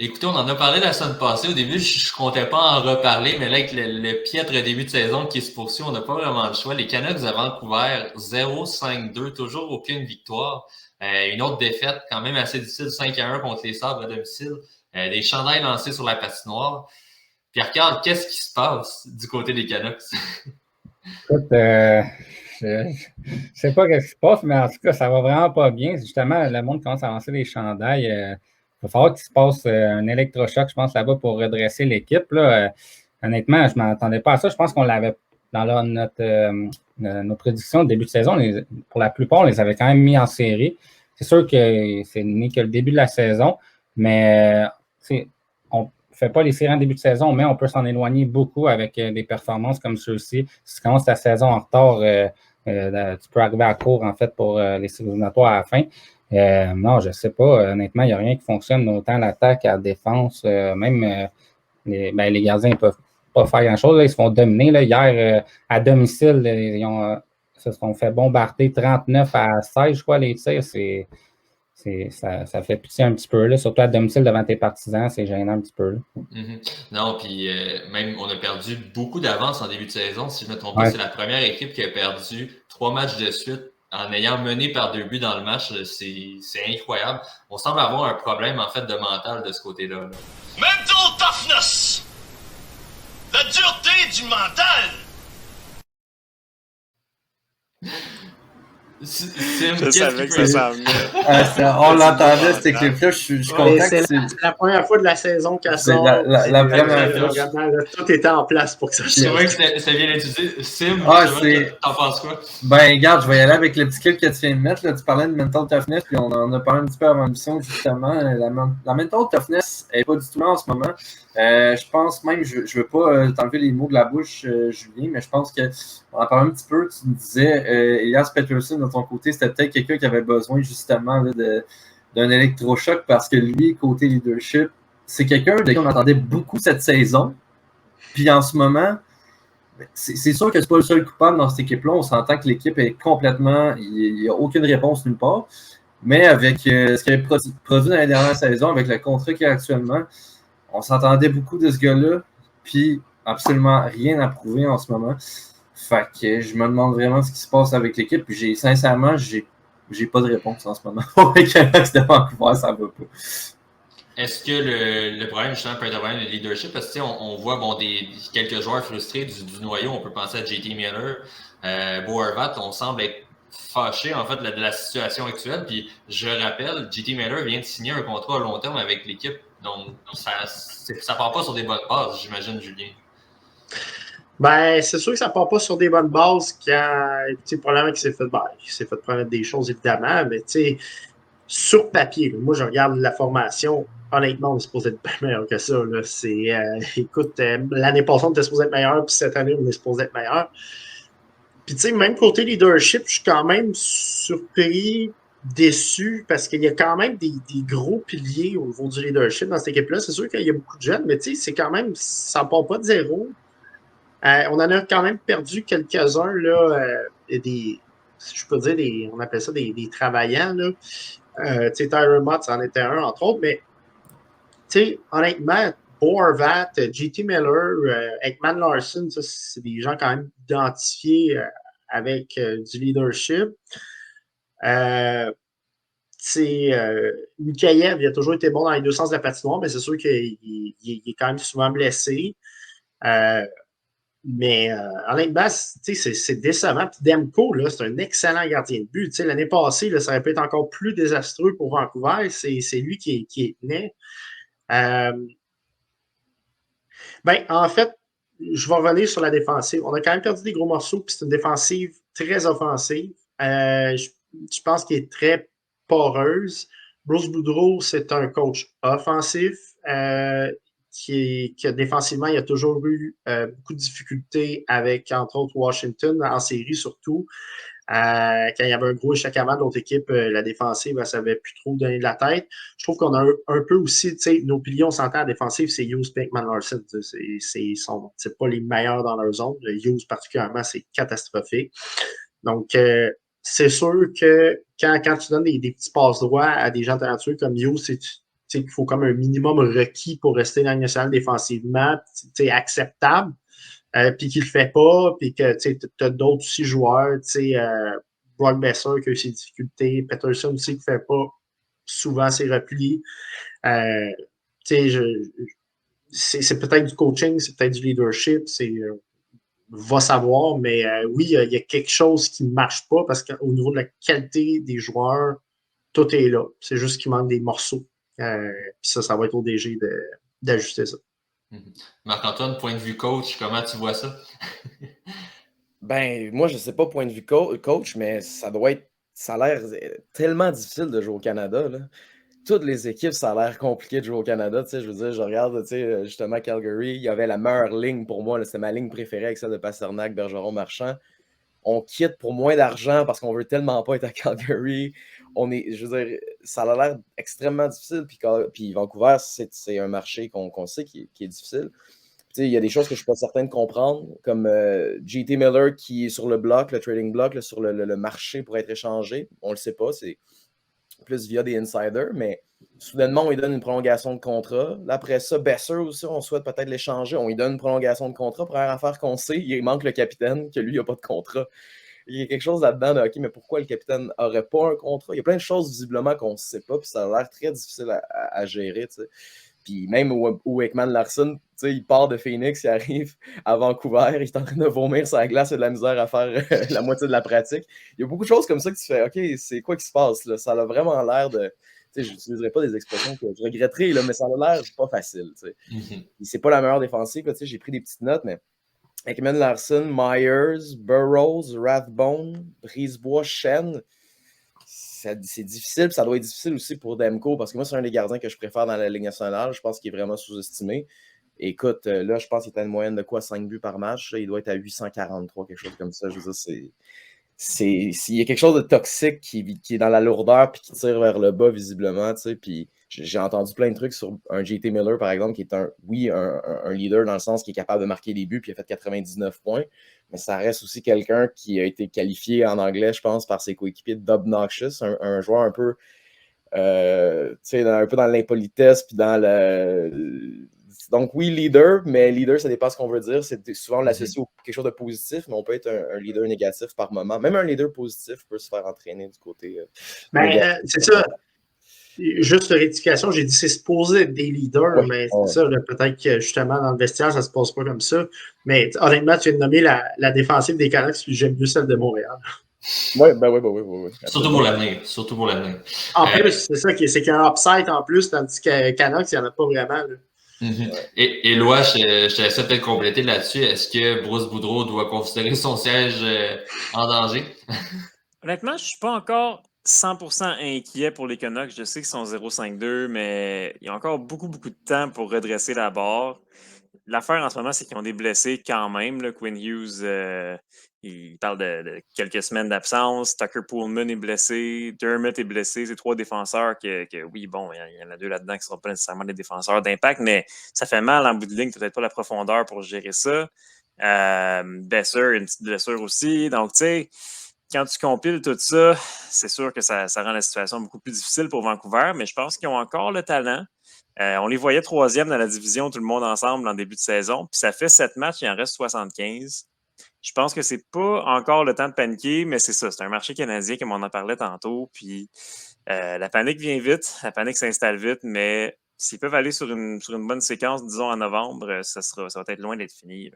Écoutez, on en a parlé la semaine passée. Au début, je comptais pas en reparler, mais là, avec le piètre début de saison qui se poursuit, on n'a pas vraiment le choix. Les Canucks de Vancouver, 0-5-2, toujours aucune victoire. Une autre défaite, quand même assez difficile, 5-1 contre les Sabres à domicile. Des chandails lancés sur la patinoire. Pierre-Carl, qu'est-ce qui se passe du côté des Canucks? Écoute, je ne sais pas ce qui se passe, mais en tout cas, ça va vraiment pas bien. Justement, le monde commence à lancer les chandails. Il va falloir qu'il se passe un électrochoc, je pense, là-bas pour redresser l'équipe. Là. Honnêtement, je ne m'attendais pas à ça. Je pense qu'on l'avait dans nos prédictions de début de saison. Pour la plupart, on les avait quand même mis en série. C'est sûr que c'est n'est que le début de la saison, mais on fait pas les séries en début de saison, mais on peut s'en éloigner beaucoup avec des performances comme ceux-ci. Si tu commences ta saison en retard, tu peux arriver à court, en fait, pour les séries éliminatoires à la fin. Non, je ne sais pas. Honnêtement, il n'y a rien qui fonctionne autant à l'attaque qu'à la défense. Même les gardiens ne peuvent pas faire grand-chose. Là. Ils se font dominer. Là. Hier, à domicile, se sont fait bombarder 39-16, je crois, les tirs. Ça fait pitié un petit peu, là, surtout à domicile devant tes partisans, c'est gênant un petit peu. Là. Non, puis même on a perdu beaucoup d'avance en début de saison. Si je ne me trompe pas, Ouais. c'est la première équipe qui a perdu 3 matchs de suite en ayant mené par 2 buts dans le match. C'est incroyable. On semble avoir un problème en fait de mental de ce côté-là. Là. Mental toughness! La dureté du mental! Je savais que ça s'en venait. On l'entendait, cette clip-là. Je suis content que c'est la première fois de la saison qu'elle sort. La première fois. Tout était en place pour que ça C'est sorte. vrai que c'était bien étudié. Sim, t'en penses quoi? Ben, regarde, je vais y aller avec le petit clip que tu viens de mettre. Là. Tu parlais de mental toughness, puis on en a parlé un petit peu avant l'émission, justement. La mental toughness n'est pas du tout là en ce moment. Je pense même, je ne veux pas t'enlever les mots de la bouche, Julien, mais je pense qu'on en parlait un petit peu. Tu me disais, Elias Pettersson, de ton côté, c'était peut-être quelqu'un qui avait besoin, justement, là, d'un électrochoc parce que lui, côté leadership, c'est quelqu'un de qui on entendait beaucoup cette saison. Puis en ce moment, c'est sûr que c'est pas le seul coupable dans cette équipe-là. On s'entend que l'équipe est complètement... Il n'y a aucune réponse nulle part. Mais avec ce qu'il avait produit dans la dernière saison, avec le contrat qu'il y a actuellement, on s'entendait beaucoup de ce gars-là. Puis absolument rien à prouver en ce moment. Fait que je me demande vraiment ce qui se passe avec l'équipe. Puis sincèrement, j'ai pas de réponse en ce moment. Pour les Canucks de Vancouver, ça va pas. Est-ce que le problème, justement, peut être un problème de leadership? Parce que on voit quelques joueurs frustrés du noyau. On peut penser à JT Miller, Bo Horvat. On semble être fâché, en fait, de la situation actuelle. Puis, je rappelle, JT Miller vient de signer un contrat à long terme avec l'équipe. Donc, ça part pas sur des bonnes bases, j'imagine, Julien. Ben, c'est sûr que ça part pas sur des bonnes bases quand, probablement qu'il s'est fait promettre des choses, évidemment, mais tu sais, sur papier, là, moi, je regarde la formation. Honnêtement, on est supposé être bien meilleur que ça. Là. Écoute, l'année passée, on était supposé être meilleur, puis cette année, on est supposé être meilleur. Puis, tu sais, même côté leadership, je suis quand même surpris, déçu, parce qu'il y a quand même des gros piliers au niveau du leadership dans cette équipe-là. C'est sûr qu'il y a beaucoup de jeunes, mais tu sais, c'est quand même, ça ne part pas de zéro. On en a quand même perdu quelques-uns, là, je peux dire, on appelle ça des travaillants, là. Tyron Mott, en était un, entre autres, mais honnêtement, Bo Horvat, JT Miller, Ekman Larson, ça, c'est des gens quand même identifiés avec du leadership. Mikheyev, il a toujours été bon dans les deux sens de la patinoire, mais c'est sûr qu'il est quand même souvent blessé. Mais honnêtement, c'est décevant. Puis Demko, là, c'est un excellent gardien de but. L'année passée, là, ça aurait pu être encore plus désastreux pour Vancouver. C'est lui qui est né. En fait, je vais revenir sur la défensive. On a quand même perdu des gros morceaux, puis c'est une défensive très offensive. Je pense qu'elle est très poreuse. Bruce Boudreau, c'est un coach offensif. Qui défensivement, il a toujours eu beaucoup de difficultés avec, entre autres, Washington, en série surtout. Quand il y avait un gros échec-avant de l'autre équipe, la défensive, elle ne savait plus trop donner de la tête. Je trouve qu'on a un peu aussi, nos piliers, on s'entend à la défensive, c'est Hughes, Pinkman, Larson. C'est pas les meilleurs dans leur zone. Hughes, particulièrement, c'est catastrophique. Donc, c'est sûr que quand tu donnes des petits passes droits à des gens talentueux comme Hughes, qu'il faut comme un minimum requis pour rester dans la Ligue nationale défensivement, acceptable, puis qu'il le fait pas, puis que tu as d'autres aussi joueurs, Brock Besser qui a eu ses difficultés, Peterson aussi qui fait pas souvent ses replis. C'est peut-être du coaching, c'est peut-être du leadership, va savoir, mais oui, il y a quelque chose qui ne marche pas parce qu'au niveau de la qualité des joueurs, tout est là. C'est juste qu'il manque des morceaux. Puis ça va être au DG d'ajuster ça. Marc-Antoine, point de vue coach, comment tu vois ça? Ben, moi, je sais pas, point de vue coach, mais ça a l'air tellement difficile de jouer au Canada, là. Toutes les équipes, ça a l'air compliqué de jouer au Canada. Tu sais, je veux dire, je regarde, tu sais, justement, Calgary, il y avait la meilleure ligne pour moi. C'était ma ligne préférée avec celle de Pasternak, Bergeron, Marchand. On quitte pour moins d'argent parce qu'on veut tellement pas être à Calgary. Je veux dire, ça a l'air extrêmement difficile. Puis Vancouver, c'est un marché qu'on sait qui est difficile. Il y a des choses que je ne suis pas certain de comprendre, comme J.T. Miller qui est sur le bloc, le trading block, là, sur le marché pour être échangé. On ne le sait pas, c'est plus via des insiders, mais soudainement, on lui donne une prolongation de contrat. Là, après ça, Besser aussi, on souhaite peut-être l'échanger. On lui donne une prolongation de contrat. Première affaire qu'on sait, il manque le capitaine, que lui, il n'a pas de contrat. Il y a quelque chose là-dedans de OK, mais pourquoi le capitaine n'aurait pas un contrat? Il y a plein de choses visiblement qu'on ne sait pas, puis ça a l'air très difficile à gérer, tu sais. Puis même où Ekman Larsson, il part de Phoenix, il arrive à Vancouver, il est en train de vomir sur la glace et de la misère à faire la moitié de la pratique. Il y a beaucoup de choses comme ça que tu fais, OK, c'est quoi qui se passe là? Ça a vraiment l'air de... Je n'utiliserai pas des expressions que je regretterai, là, mais ça a l'air pas facile. C'est pas la meilleure défensive. J'ai pris des petites notes, mais Ekman Larsson, Myers, Burroughs, Rathbone, Brisebois, Shen... C'est difficile, puis ça doit être difficile aussi pour Demko, parce que moi, c'est un des gardiens que je préfère dans la Ligue nationale. Je pense qu'il est vraiment sous-estimé. Écoute, là, je pense qu'il est à une moyenne de quoi, 5 buts par match. Là, il doit être à 843, quelque chose comme ça. Je veux dire, il y a quelque chose de toxique qui est dans la lourdeur puis qui tire vers le bas, visiblement. Puis j'ai entendu plein de trucs sur un J.T. Miller, par exemple, qui est un leader dans le sens qui est capable de marquer des buts, puis il a fait 99 points. Mais ça reste aussi quelqu'un qui a été qualifié en anglais, je pense, par ses coéquipiers d'obnoxious, un joueur un peu, un peu dans l'impolitesse, puis dans le... Donc oui, leader, mais leader, ça dépend ce qu'on veut dire. C'est souvent l'associer à quelque chose de positif, mais on peut être un leader négatif par moment. Même un leader positif peut se faire entraîner du côté... c'est ça. Juste rectification, j'ai dit c'est supposé être des leaders, mais c'est ça, peut-être que justement dans le vestiaire, ça se passe pas comme ça. Mais honnêtement, tu viens de nommer la défensive des Canucks, puis j'aime mieux celle de Montréal. Oui. Surtout pour l'avenir. En plus, c'est ça, c'est qu'il y a un upside en plus, tandis que Canucks, il n'y en a pas vraiment. Là. Et Éloi, je te laisse peut-être compléter là-dessus. Est-ce que Bruce Boudreau doit considérer son siège en danger? Honnêtement, je ne suis pas encore 100% inquiet pour les Canucks. Je sais qu'ils sont 0-5-2, mais il y a encore beaucoup de temps pour redresser la barre. L'affaire en ce moment, c'est qu'ils ont des blessés quand même. Là. Quinn Hughes, il parle de quelques semaines d'absence. Tucker Poolman est blessé. Dermott est blessé. C'est 3 défenseurs oui, bon, il y en a 2 là-dedans qui ne seront pas nécessairement des défenseurs d'impact, mais ça fait mal en bout de ligne. Peut-être pas la profondeur pour gérer ça. Besser, une petite blessure aussi. Donc, tu sais, quand tu compiles tout ça, c'est sûr que ça rend la situation beaucoup plus difficile pour Vancouver, mais je pense qu'ils ont encore le talent. On les voyait 3e dans la division, tout le monde ensemble en début de saison. Puis ça fait 7 matchs, il en reste 75. Je pense que c'est pas encore le temps de paniquer, mais c'est ça. C'est un marché canadien, comme on en parlait tantôt. Puis la panique vient vite, la panique s'installe vite, mais s'ils peuvent aller sur une bonne séquence, disons en novembre, ça va être loin d'être fini.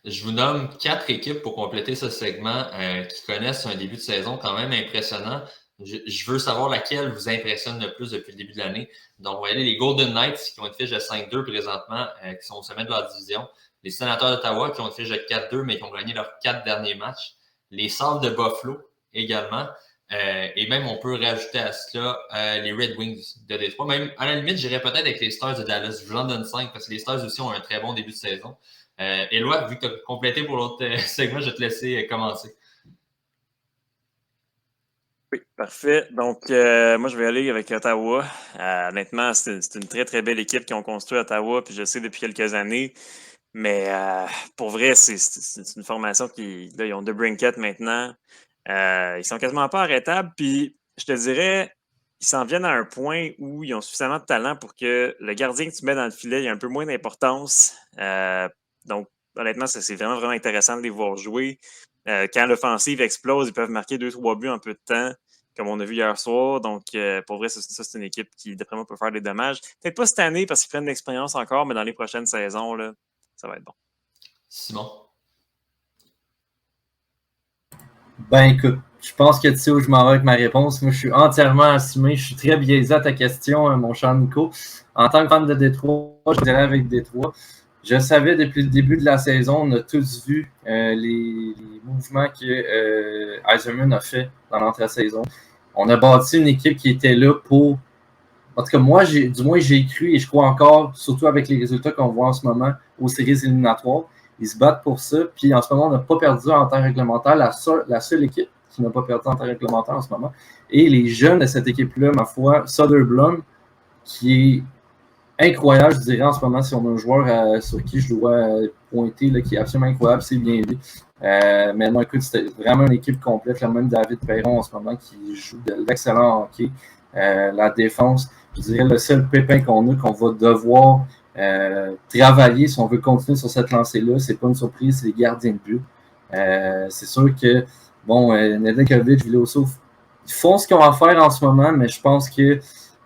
Je vous nomme 4 équipes pour compléter ce segment qui connaissent un début de saison quand même impressionnant. Je veux savoir laquelle vous impressionne le plus depuis le début de l'année. Donc, on va aller les Golden Knights qui ont une fiche de 5-2 présentement, qui sont au sommet de leur division. Les Sénateurs d'Ottawa qui ont une fiche de 4-2, mais qui ont gagné leurs 4 derniers matchs. Les Sabres de Buffalo également. Et même, on peut rajouter à cela les Red Wings de Détroit. Même, à la limite, j'irais peut-être avec les Stars de Dallas. Je vous en donne 5 parce que les Stars aussi ont un très bon début de saison. Éloi, vu que tu as complété pour l'autre segment, je vais te laisser commencer. Oui, parfait. Donc, moi, je vais aller avec Ottawa. Honnêtement, c'est une très, très belle équipe qui ont construit Ottawa, puis je sais depuis quelques années. Mais pour vrai, c'est une formation qui... Là, ils ont DeBrincat maintenant. Ils sont quasiment pas arrêtables. Puis, je te dirais, ils s'en viennent à un point où ils ont suffisamment de talent pour que le gardien que tu mets dans le filet ait un peu moins d'importance. Donc, honnêtement, c'est vraiment, vraiment intéressant de les voir jouer. Quand l'offensive explose, ils peuvent marquer 2-3 buts en peu de temps, comme on a vu hier soir. Donc, pour vrai, ça, c'est une équipe qui, d'après moi, peut faire des dommages. Peut-être pas cette année parce qu'ils prennent de l'expérience encore, mais dans les prochaines saisons, là, ça va être bon. Simon? Ben écoute, je pense que tu sais où je m'en vais avec ma réponse. Moi, je suis entièrement assumé. Je suis très biaisé à ta question, mon cher Nico. En tant que fan de Détroit, je dirais avec Détroit. Je savais depuis le début de la saison, on a tous vu les mouvements que Yzerman a fait dans l'entre-saison. On a bâti une équipe qui était là pour... En tout cas, moi, j'ai cru et je crois encore, surtout avec les résultats qu'on voit en ce moment aux séries éliminatoires. Ils se battent pour ça. Puis en ce moment, on n'a pas perdu en temps réglementaire. La seule équipe qui n'a pas perdu en temps réglementaire en ce moment. Et les jeunes de cette équipe-là, ma foi, Soderblom, qui est incroyable, je dirais, en ce moment, si on a un joueur sur qui je dois pointer, là, qui est absolument incroyable, c'est bien lui. Mais non, écoute, c'était vraiment une équipe complète. Là, même David Perron en ce moment qui joue de l'excellent hockey. La défense, je dirais, le seul pépin qu'on a, qu'on va devoir travailler si on veut continuer sur cette lancée-là, c'est pas une surprise, c'est les gardiens de but. C'est sûr que, bon, Nedeljkovic, Vilosov, ils font ce qu'on va faire en ce moment, mais je pense que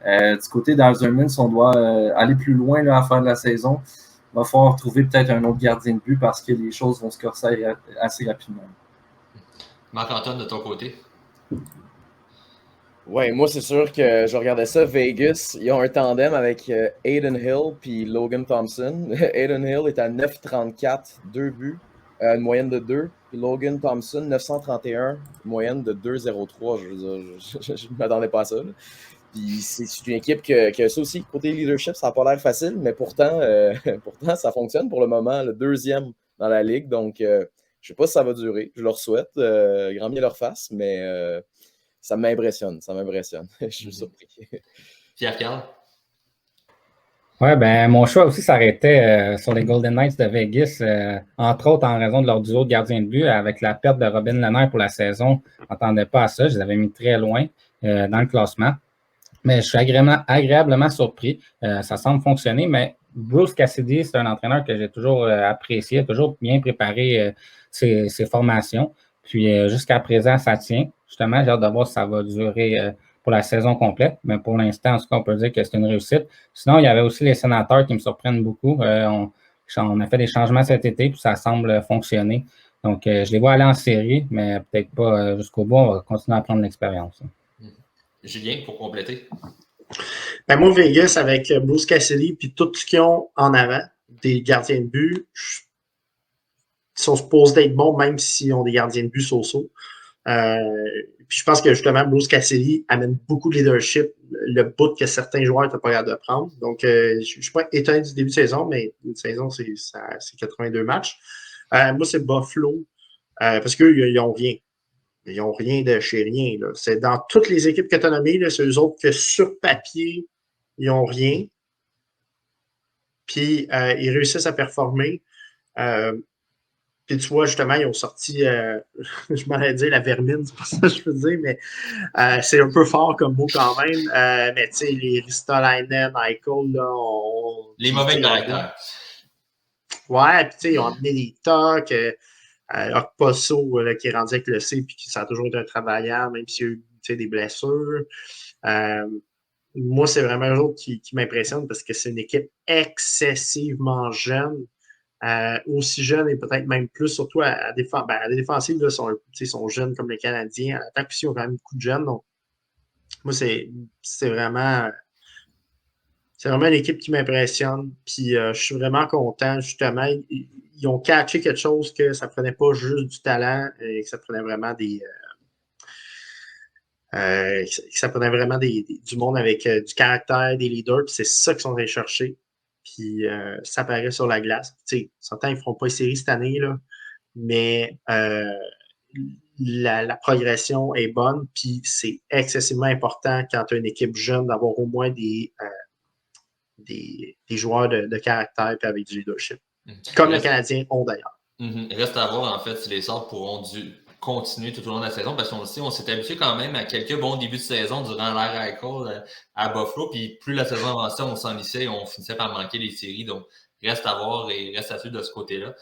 du côté d'Yzerman, si on doit aller plus loin là, à la fin de la saison, il va falloir trouver peut-être un autre gardien de but parce que les choses vont se corser assez rapidement. Marc-Antoine, de ton côté? Ouais, moi, c'est sûr que je regardais ça, Vegas. Ils ont un tandem avec Aiden Hill puis Logan Thompson. Aiden Hill est à 9,34, 2 buts, une moyenne de 2. Puis Logan Thompson, 931, moyenne de 2,03. Je ne m'attendais pas à ça. Là. Puis c'est une équipe que ça aussi, côté leadership, ça n'a pas l'air facile, mais pourtant, pourtant, ça fonctionne pour le moment, le deuxième dans la ligue. Donc, je ne sais pas si ça va durer. Je leur souhaite, grand bien leur face, mais ça m'impressionne, ça m'impressionne. Je suis surpris. Pierre-Carl? Ouais, ben mon choix aussi s'arrêtait sur les Golden Knights de Vegas, entre autres en raison de leur duo de gardiens de but. Avec la perte de Robin Lehner pour la saison, je ne m'attendais pas à ça. Je les avais mis très loin dans le classement. Mais je suis agréablement surpris. Ça semble fonctionner, mais Bruce Cassidy, c'est un entraîneur que j'ai toujours apprécié, toujours bien préparé ses formations. Puis jusqu'à présent, ça tient. Justement, j'ai hâte de voir si ça va durer pour la saison complète. Mais pour l'instant, en tout cas, on peut dire que c'est une réussite. Sinon, il y avait aussi les Sénateurs qui me surprennent beaucoup. On a fait des changements cet été, puis ça semble fonctionner. Donc, je les vois aller en série, mais peut-être pas jusqu'au bout. On va continuer à prendre l'expérience. Julien, pour compléter. Ben moi, Vegas, avec Bruce Cassidy puis tout ce qu'ils ont en avant, des gardiens de but, ils sont supposés d'être bons, même s'ils ont des gardiens de but so-so. Puis je pense que justement, Bruce Cassidy amène beaucoup de leadership, le bout que certains joueurs n'étaient pas capables de prendre. Donc, je ne suis pas étonné du début de saison, mais une saison, c'est 82 matchs. Moi, c'est Buffalo, parce qu'eux, ils n'ont rien. Ils n'ont rien de chez rien. Là. C'est dans toutes les équipes que tu as nommées, c'est eux autres que sur papier, ils n'ont rien. Puis, ils réussissent à performer. Puis, tu vois, justement, ils ont sorti, je m'en allais dire la vermine, c'est pas ça que je veux dire, mais c'est un peu fort comme mot quand même. Mais, tu sais, les Ristolainen, Eichel, là, les mauvais caractères. Ouais, puis, tu sais, ils ont amené des tocs. Okposo qui est rendu avec le C puis ça a toujours été un travailleur, même s'il y a eu des blessures. Moi, c'est vraiment un autre qui m'impressionne parce que c'est une équipe excessivement jeune. Aussi jeune et peut-être même plus, surtout à les défensives, là, sont jeunes comme les Canadiens. À l'attaque aussi, ils ont quand même beaucoup de jeunes. Donc, moi, c'est vraiment une équipe qui m'impressionne. Puis je suis vraiment content, justement. Ils ont catché quelque chose que ça prenait pas juste du talent et que ça prenait vraiment du monde avec du caractère, des leaders. Puis c'est ça qu'ils sont allés chercher. Puis ça paraît sur la glace. Tu sais, certains, ils ne feront pas une série cette année, là, mais la progression est bonne. Puis c'est excessivement important quand tu as une équipe jeune d'avoir au moins des joueurs de caractère et avec du leadership. Comme les Canadiens ont d'ailleurs. Reste à voir, en fait, si les Sabres pourront continuer tout au long de la saison parce qu'on le sait, on s'est habitué quand même à quelques bons débuts de saison durant l'ère Eichel à Buffalo. Puis plus la saison avançait, on s'enlissait et on finissait par manquer les séries. Donc, reste à voir et reste à suivre de ce côté-là.